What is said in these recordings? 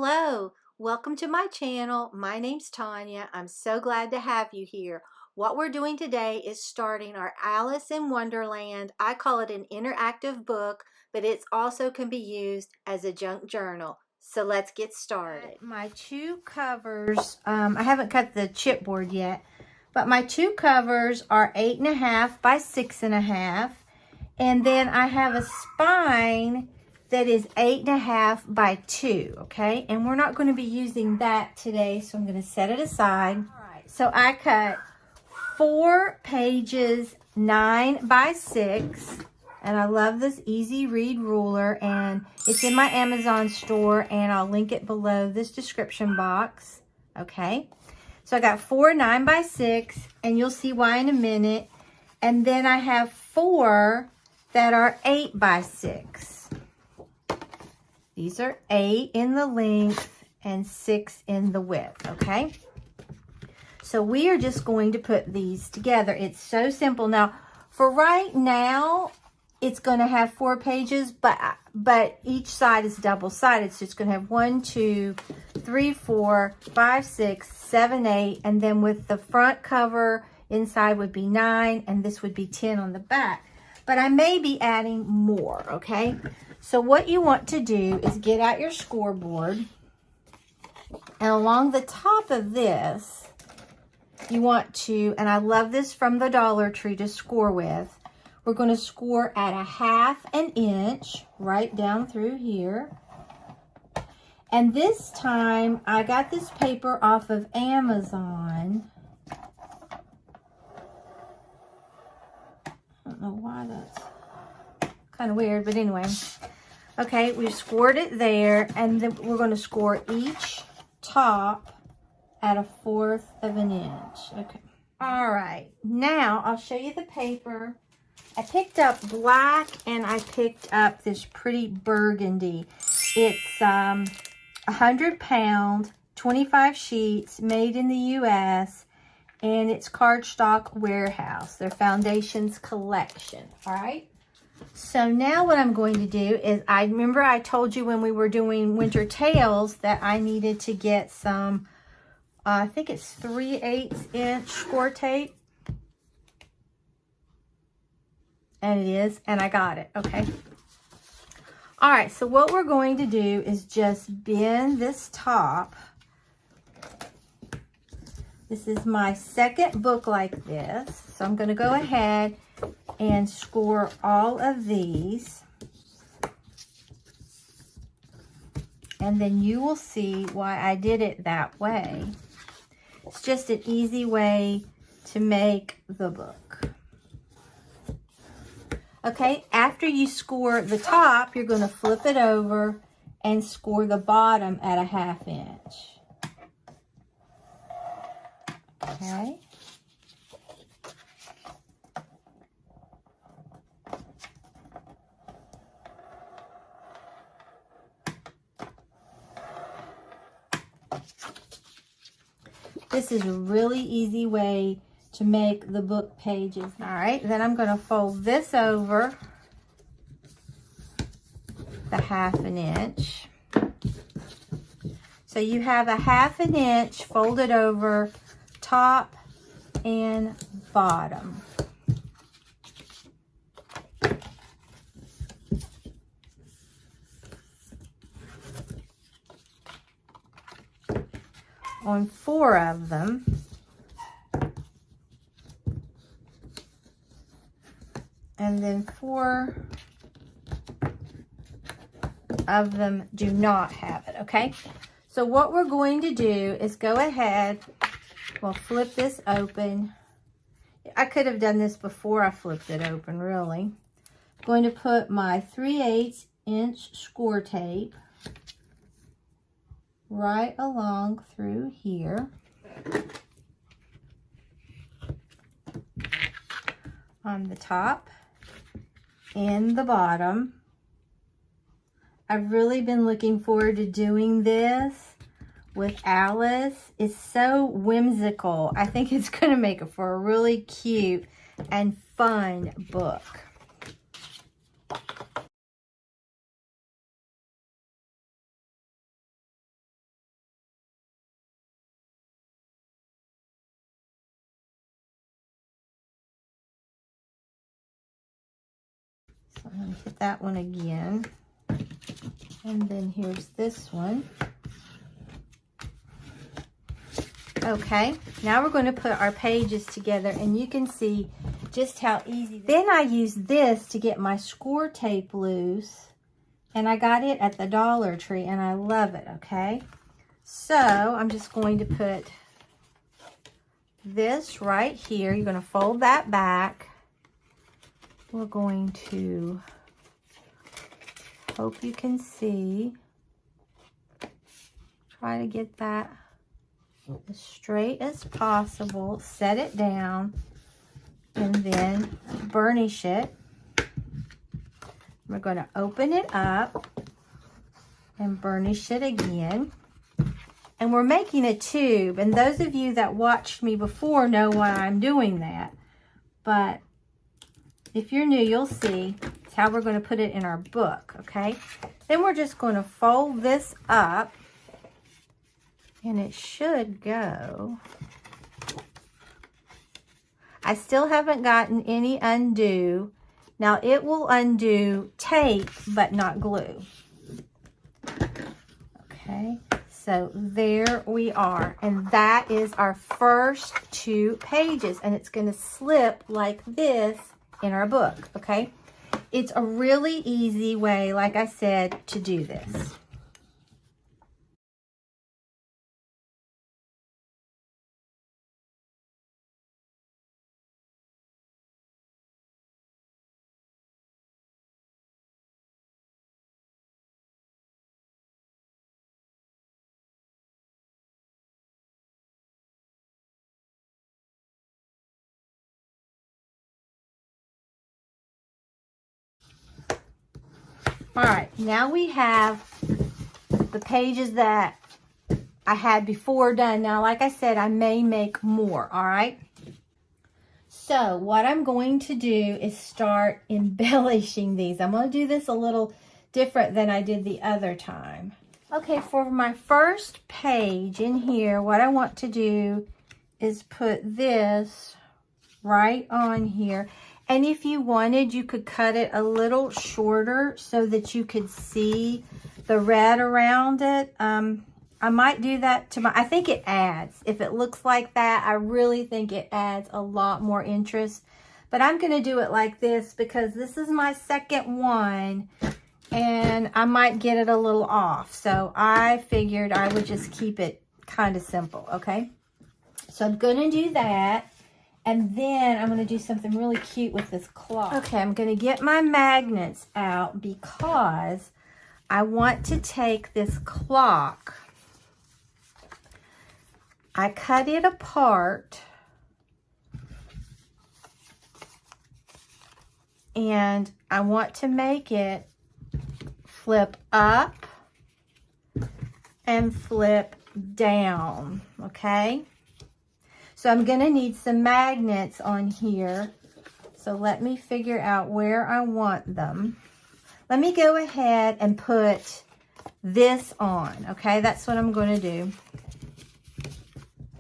Hello, welcome to my channel. My name's Tanya. I'm so glad to have you here. What we're doing today is starting our Alice in Wonderland. I call it an interactive book, but it also can be used as a junk journal. So let's get started. My two covers, I haven't cut the chipboard yet, but my two covers are 8.5 by 6.5. And then I have a spine that is 8.5 by 2, okay? And we're not going to be using that today, so I'm going to set it aside. All right, so I cut 4 pages, 9 by 6, and I love this easy read ruler, and it's in my Amazon store, and I'll link it below this description box, okay? So I got 4 9 by 6, and you'll see why in a minute. And then I have 4 that are 8 by 6. These are 8 in the length and 6 in the width, okay? So we are just going to put these together. It's so simple. Now, for right now, it's going to have 4 pages, but each side is double-sided. So it's going to have 1, 2, 3, 4, 5, 6, 7, 8, and then with the front cover inside would be 9, and this would be 10 on the back. But I may be adding more, okay? So what you want to do is get out your scoreboard, and along the top of this, you want to, and I love this from the Dollar Tree to score with, we're going to score at 1/2 inch right down through here. And this time, I got this paper off of Amazon. I don't know why that's kind of weird, but anyway. Okay, we've scored it there, and then we're going to score each top at 1/4 inch. Okay. All right, now I'll show you the paper. I picked up black, and I picked up this pretty burgundy. It's 100 pound, 25 sheets, made in the U.S., and it's Cardstock Warehouse, their Foundations collection, all right? So now what I'm going to do is, I remember I told you when we were doing Winter Tales that I needed to get some, I think it's 3/8 inch score tape. And it is, and I got it, okay? All right, so what we're going to do is just bend this top. This is my second book like this. So I'm going to go ahead and score all of these. And then you will see why I did it that way. It's just an easy way to make the book. Okay, after you score the top, you're going to flip it over and score the bottom at 1/2 inch. Okay. This is a really easy way to make the book pages. All right, then I'm going to fold this over the 1/2 inch. So you have 1/2 inch folded over top and bottom. On 4 of them. And then 4 of them do not have it, okay? So what we're going to do is go ahead, we'll flip this open. I could have done this before I flipped it open, really. I'm going to put my 3/8 inch score tape right along through here. On the top and the bottom. I've really been looking forward to doing this with Alice. It's so whimsical. I think it's going to make it for a really cute and fun book. I'm going to hit that one again. And then here's this one. Okay, now we're going to put our pages together, and you can see just how easy. Then I use this to get my score tape loose, and I got it at the Dollar Tree, and I love it, okay? So I'm just going to put this right here. You're going to fold that back. We're going to, hope you can see, try to get that as straight as possible. Set it down and then burnish it. We're going to open it up and burnish it again. And we're making a tube, and those of you that watched me before know why I'm doing that. But if you're new, you'll see it's how we're going to put it in our book, okay? Then we're just going to fold this up, and it should go. I still haven't gotten any undo. Now it will undo tape, but not glue. Okay, so there we are. And that is our first 2 pages. And it's going to slip like this in our book, okay? It's a really easy way, like I said, to do this. All right, now we have the pages that I had before done. Now, like I said, I may make more, all right? So what I'm going to do is start embellishing these. I'm going to do this a little different than I did the other time. Okay, for my first page in here, what I want to do is put this right on here. And if you wanted, you could cut it a little shorter so that you could see the red around it. I might do that I think it adds. If it looks like that, I really think it adds a lot more interest. But I'm going to do it like this because this is my second one and I might get it a little off. So I figured I would just keep it kind of simple, okay? So I'm going to do that. And then I'm going to do something really cute with this clock. Okay, I'm going to get my magnets out because I want to take this clock. I cut it apart. And I want to make it flip up and flip down, okay? So I'm going to need some magnets on here. So let me figure out where I want them. Let me go ahead and put this on, okay? That's what I'm going to do.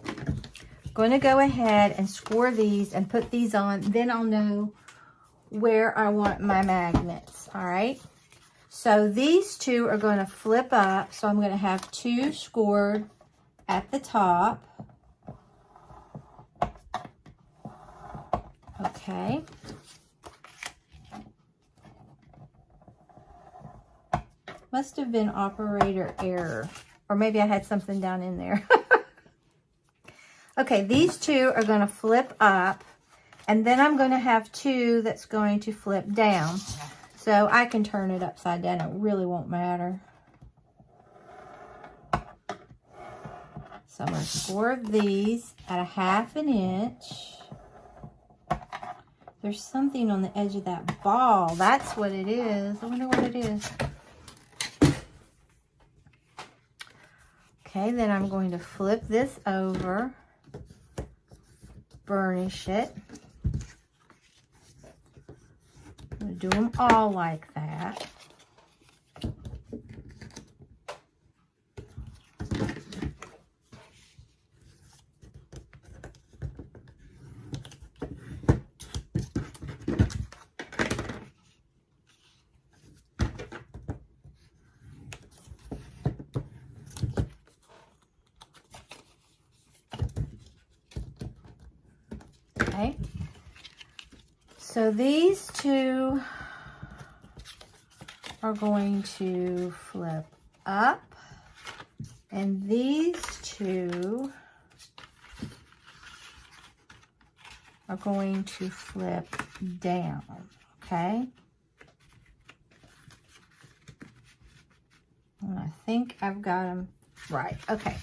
I'm going to go ahead and score these and put these on. Then I'll know where I want my magnets, all right? So these 2 are going to flip up. So I'm going to have 2 scored at the top. Okay. Must have been operator error. Or maybe I had something down in there. Okay, these 2 are going to flip up. And then I'm going to have 2 that's going to flip down. So I can turn it upside down. It really won't matter. So I'm going to score these at 1/2 inch. There's something on the edge of that ball. That's what it is. I wonder what it is. Okay, then I'm going to flip this over, burnish it. I'm going to do them all like that. Okay. So these two are going to flip up, and these two are going to flip down, okay? And I think I've got them right. Okay,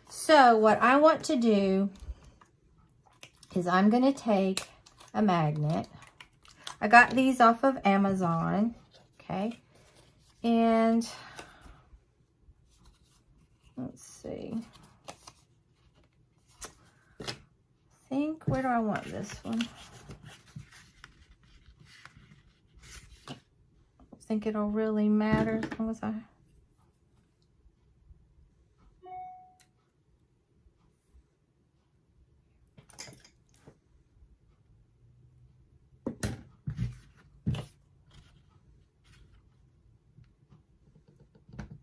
so what I want to do is I'm going to take a magnet. I got these off of Amazon, okay? And let's see. I think, where do I want this one? I don't think it'll really matter as long as I...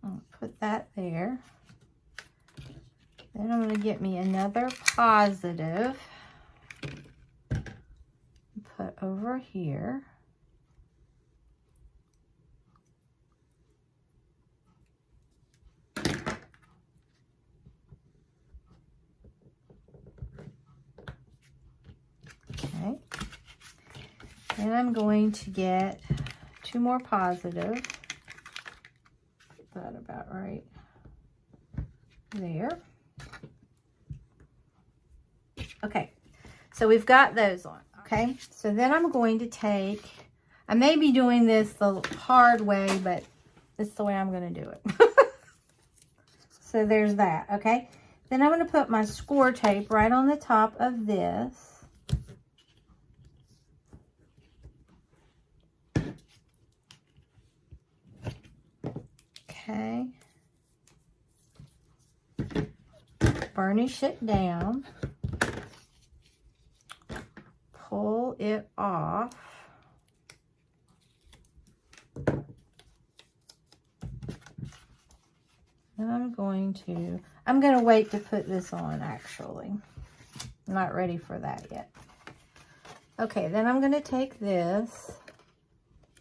I'll put that there. Then I'm going to get me another positive. Put over here. Okay. Then I'm going to get two more positive. Put that about right there. Okay, so we've got those on, okay? So then I'm going to take, I may be doing this the hard way, but this is the way I'm going to do it. So there's that, okay? Then I'm going to put my score tape right on the top of this. Okay. Burnish it down. Pull it off. And I'm going to wait to put this on actually. I'm not ready for that yet. Okay, then I'm going to take this,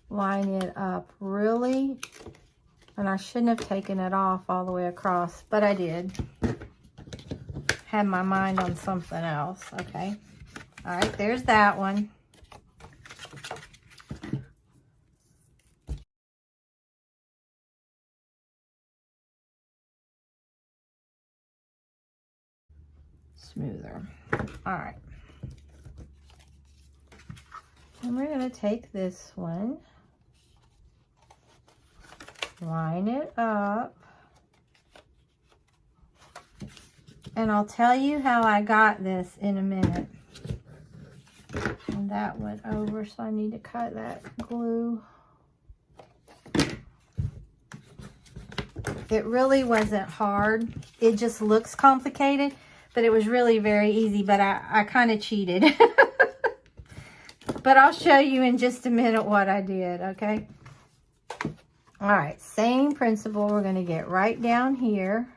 line it up really, and I shouldn't have taken it off all the way across, but I did. Had my mind on something else, okay. All right, there's that one. Smoother. All right. And we're going to take this one, line it up, and I'll tell you how I got this in a minute. And that went over, so I need to cut that glue. It really wasn't hard. It just looks complicated, but it was really very easy, but I kind of cheated. But I'll show you in just a minute what I did, okay? All right, same principle. We're going to get right down here.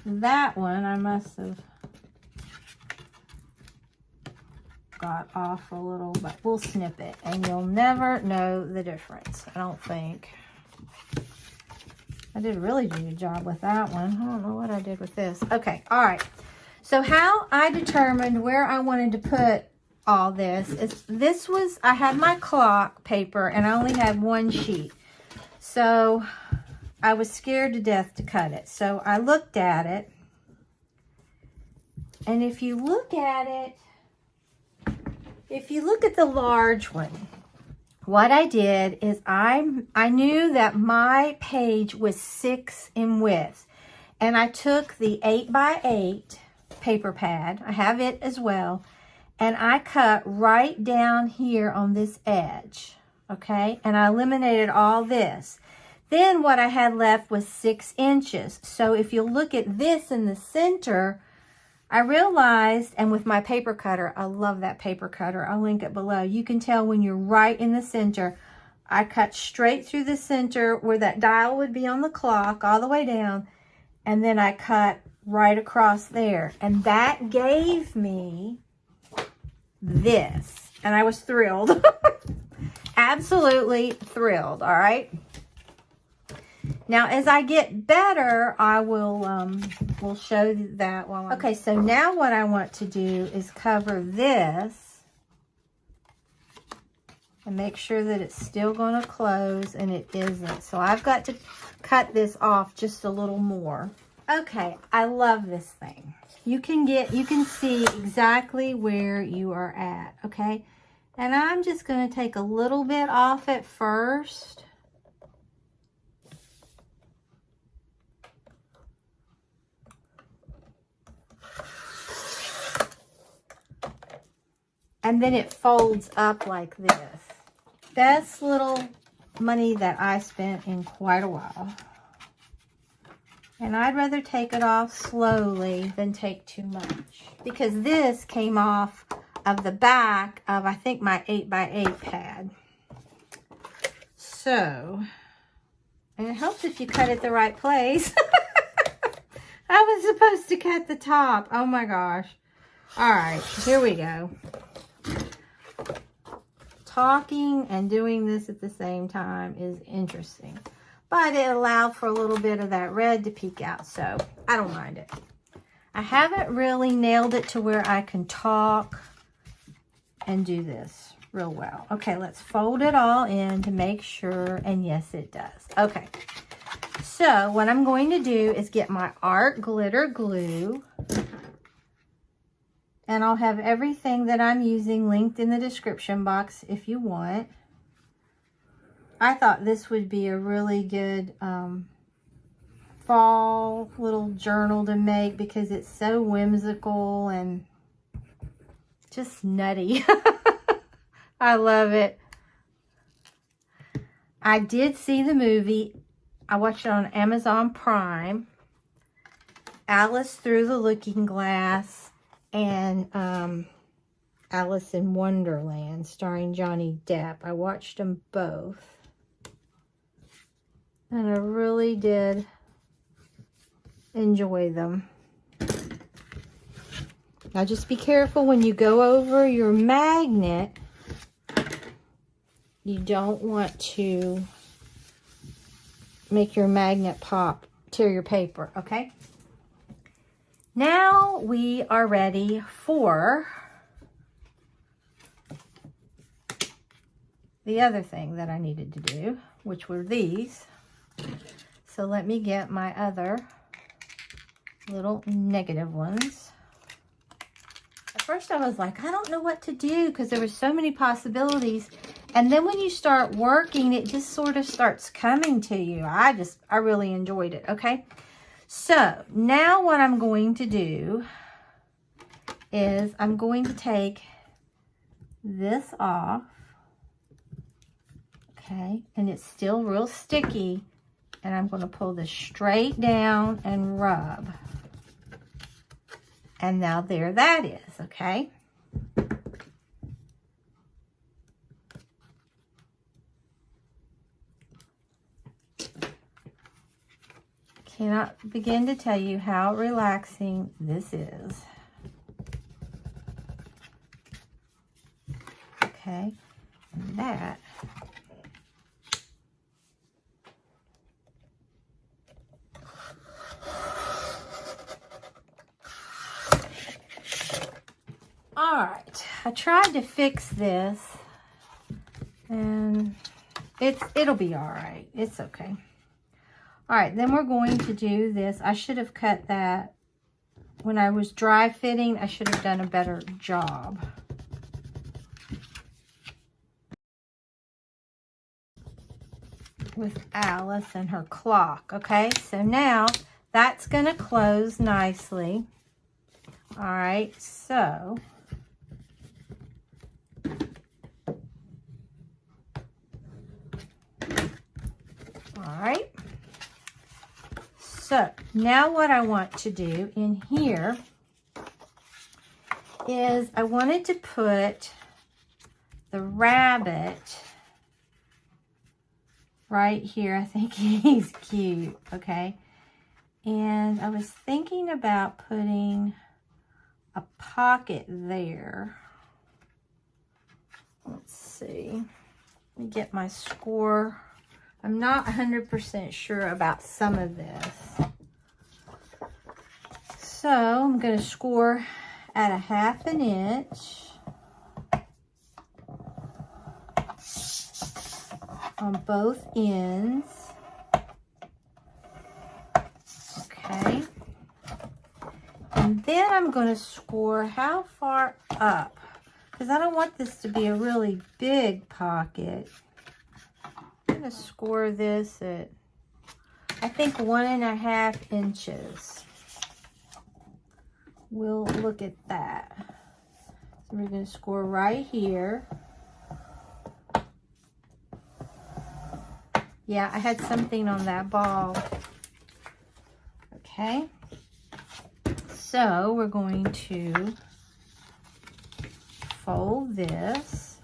That one I must have got off a little, but we'll snip it and you'll never know the difference, I don't think. I did a really good job with that one. I don't know what I did with this. Okay, all right. So how I determined where I wanted to put all this is, I had my clock paper and I only had one sheet. So I was scared to death to cut it. So I looked at it. And if you look at it, if you look at the large one, what I did is I knew that my page was 6 in width. And I took the 8x8 paper pad, I have it as well, and I cut right down here on this edge, okay? And I eliminated all this. Then what I had left was 6 inches. So if you look at this in the center, I realized, and with my paper cutter, I love that paper cutter, I'll link it below. You can tell when you're right in the center. I cut straight through the center where that dial would be on the clock all the way down, and then I cut right across there, and that gave me this, and I was thrilled. Absolutely thrilled. All right, now as I get better, I will show that while okay, so now what I want to do is cover this and make sure that it's still going to close, and it isn't. So I've got to cut this off just a little more. Okay, I love this thing. You can see exactly where you are at, okay? And I'm just going to take a little bit off at first. And then it folds up like this. Best little money that I spent in quite a while. And I'd rather take it off slowly than take too much, because this came off of the back of, I think, my 8x8 pad. So, and it helps if you cut it the right place. I was supposed to cut the top. Oh my gosh. All right, here we go. Talking and doing this at the same time is interesting. But it allowed for a little bit of that red to peek out, so I don't mind it. I haven't really nailed it to where I can talk and do this real well. Okay, let's fold it all in to make sure, and yes, it does. Okay, so what I'm going to do is get my art glitter glue, and I'll have everything that I'm using linked in the description box if you want. I thought this would be a really good fall little journal to make because it's so whimsical and just nutty. I love it. I did see the movie. I watched it on Amazon Prime. Alice Through the Looking Glass and Alice in Wonderland starring Johnny Depp. I watched them both. And I really did enjoy them. Now just be careful when you go over your magnet. You don't want to make your magnet pop, tear your paper, okay? Now we are ready for the other thing that I needed to do, which were these. So let me get my other little negative ones. At first I was like, I don't know what to do because there were so many possibilities. And then when you start working, it just sort of starts coming to you. I really enjoyed it, okay? So now what I'm going to do is I'm going to take this off, okay? And it's still real sticky. And I'm going to pull this straight down and rub. And now there that is, okay? Cannot begin to tell you how relaxing this is. Okay, and that all right, I tried to fix this and it'll be all right. It's okay. All right, then we're going to do this. I should have cut that when I was dry fitting. I should have done a better job. With Alice and her clock. Okay, so now that's going to close nicely. All right, so all right. So now what I want to do in here is I wanted to put the rabbit right here. I think he's cute, okay? And I was thinking about putting a pocket there. Let's see. Let me get my score. I'm not 100% sure about some of this. So I'm going to score at a 1/2 inch on both ends. Okay. And then I'm going to score how far up, because I don't want this to be a really big pocket. I'm going to score this at, I think, 1.5 inches. We'll look at that. So we're going to score right here. Yeah, I had something on that ball. Okay. So we're going to fold this.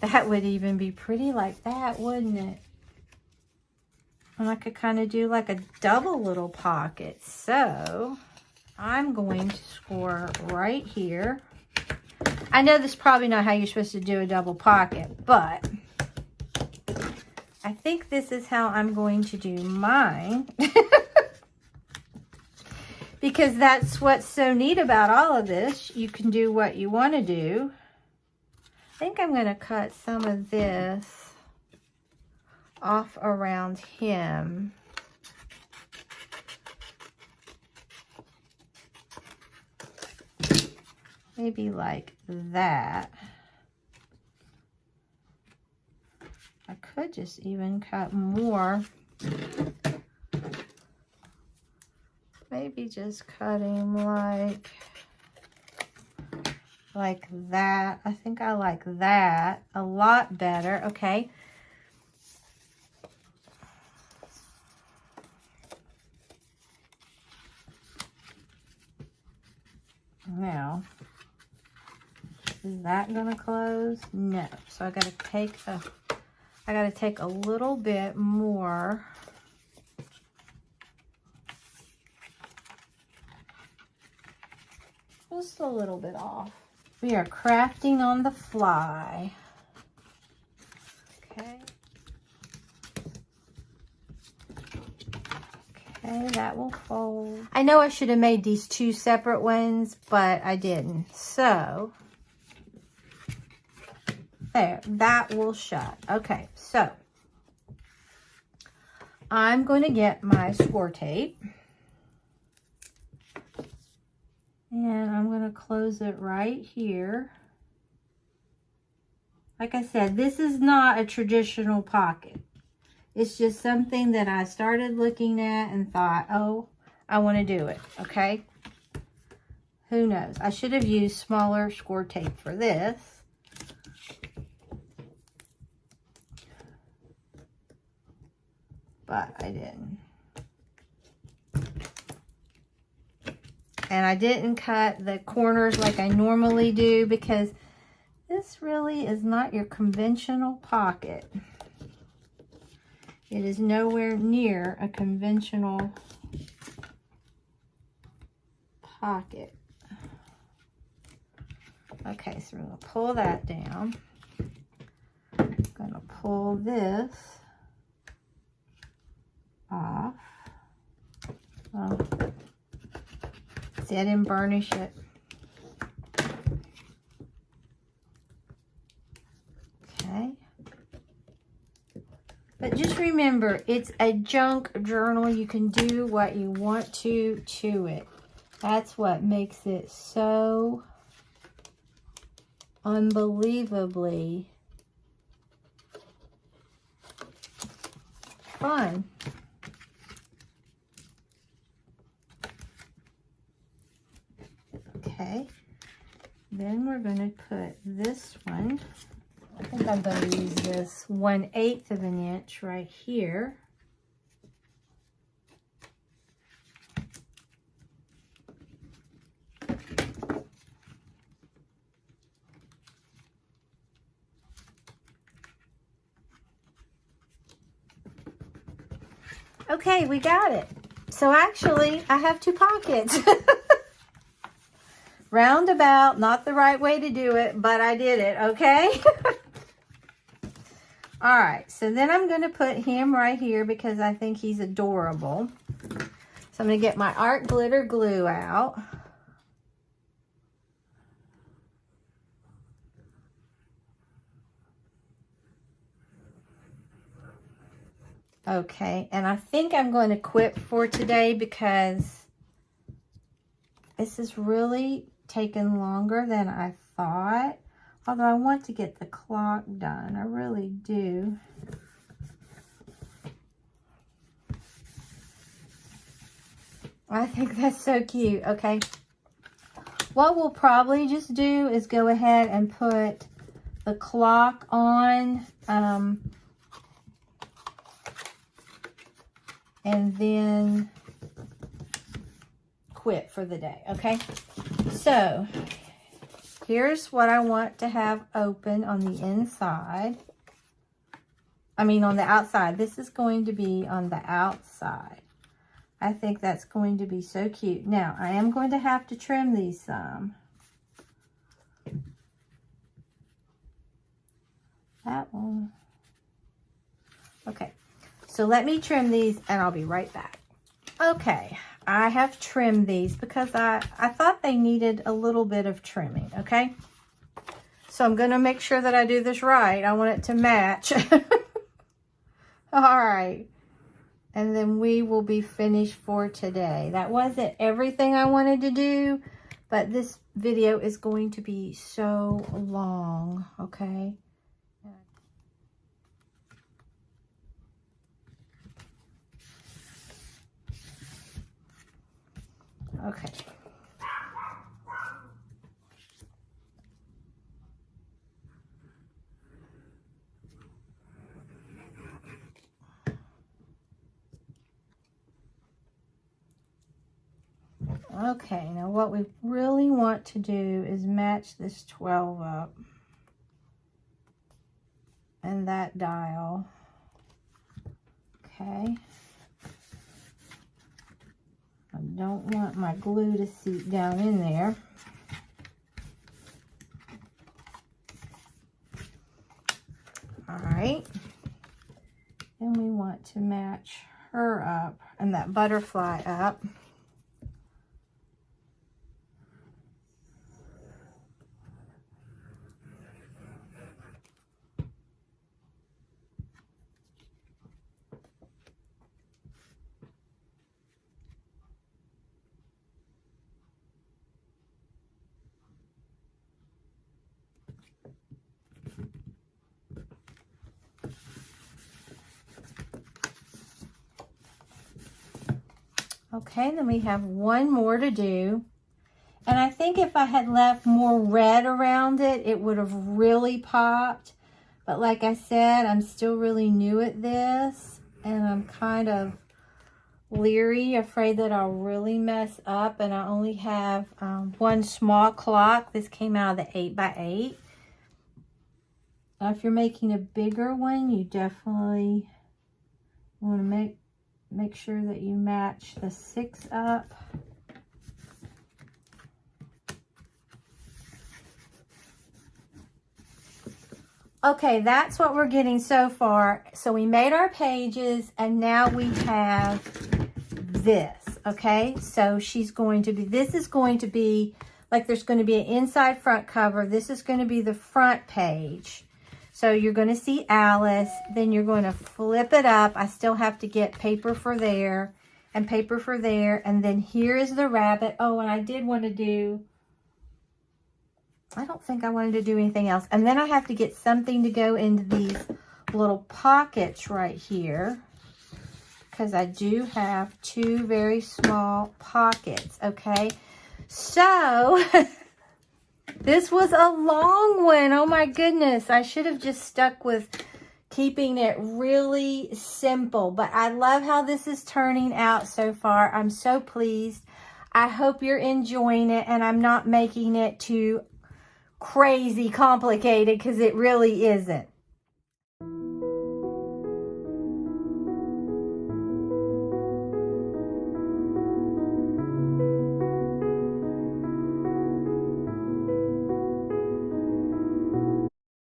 That would even be pretty like that, wouldn't it? And I could kind of do like a double little pocket. So I'm going to score right here. I know this is probably not how you're supposed to do a double pocket, but I think this is how I'm going to do mine. Because that's what's so neat about all of this. You can do what you want to do. I think I'm going to cut some of this off around him. Maybe like that. I could just even cut more. Maybe just cutting like that. I think I like that a lot better. Okay. Now, is that gonna close? No. So I gotta take a little bit more. Just a little bit off. We are crafting on the fly. Okay. Okay, that will fold. I know I should have made these 2 separate ones, but I didn't. So, there, that will shut. Okay, so I'm going to get my score tape. And I'm going to close it right here. Like I said, this is not a traditional pocket. It's just something that I started looking at and thought, oh, I want to do it, okay? Who knows? I should have used smaller score tape for this. But I didn't. And I didn't cut the corners like I normally do because this really is not your conventional pocket. It is nowhere near a conventional pocket. Okay, so we're going to pull that down. I'm going to pull this off. Well, see, I didn't burnish it. Okay. But just remember, it's a junk journal. You can do what you want to it. That's what makes it so unbelievably fun. Okay, then we're going to put this one, I think I'm going to use this 1/8 of an inch right here. Okay, we got it. So actually, I have 2 pockets. Roundabout, not the right way to do it, but I did it, okay? All right, so then I'm going to put him right here because I think he's adorable. So I'm going to get my art glitter glue out. Okay, and I think I'm going to quit for today because this is really taking longer than I thought. Although I want to get the clock done, I really do. I think that's so cute. Okay, what we'll probably just do is go ahead and put the clock on, and then quit for the day, okay? So, here's what I want to have open on the inside. I mean on the outside. This is going to be on the outside. I think that's going to be so cute. Now, I am going to have to trim these some. That one. Okay, so let me trim these and I'll be right back. Okay, I have trimmed these because I thought they needed a little bit of trimming, okay? So I'm gonna make sure that I do this right. I want it to match. All right, and then we will be finished for today. That wasn't everything I wanted to do, but this video is going to be so long, okay? Okay. Okay, now what we really want to do is match this 12 up and that dial. Okay. I don't want my glue to seep down in there. All right. Then we want to match her up and that butterfly up. Okay, then we have one more to do. And I think if I had left more red around it, it would have really popped. But like I said, I'm still really new at this. And I'm kind of leery, afraid that I'll really mess up. And I only have one small clock. This came out of the 8x8. Now, if you're making a bigger one, you definitely want to make sure that you match the 6 up. Okay, that's what we're getting so far. So we made our pages and now we have this, okay? So she's going to be, this is going to be, like there's going to be an inside front cover. This is going to be the front page. So you're going to see Alice, then you're going to flip it up. I still have to get paper for there and paper for there. And then here is the rabbit. Oh, and I did want to do, I don't think I wanted to do anything else. And then I have to get something to go into these little pockets right here, because I do have 2 very small pockets, okay? So, this was a long one. Oh my goodness. I should have just stuck with keeping it really simple. But I love how this is turning out so far. I'm so pleased. I hope you're enjoying it and I'm not making it too crazy complicated because it really isn't.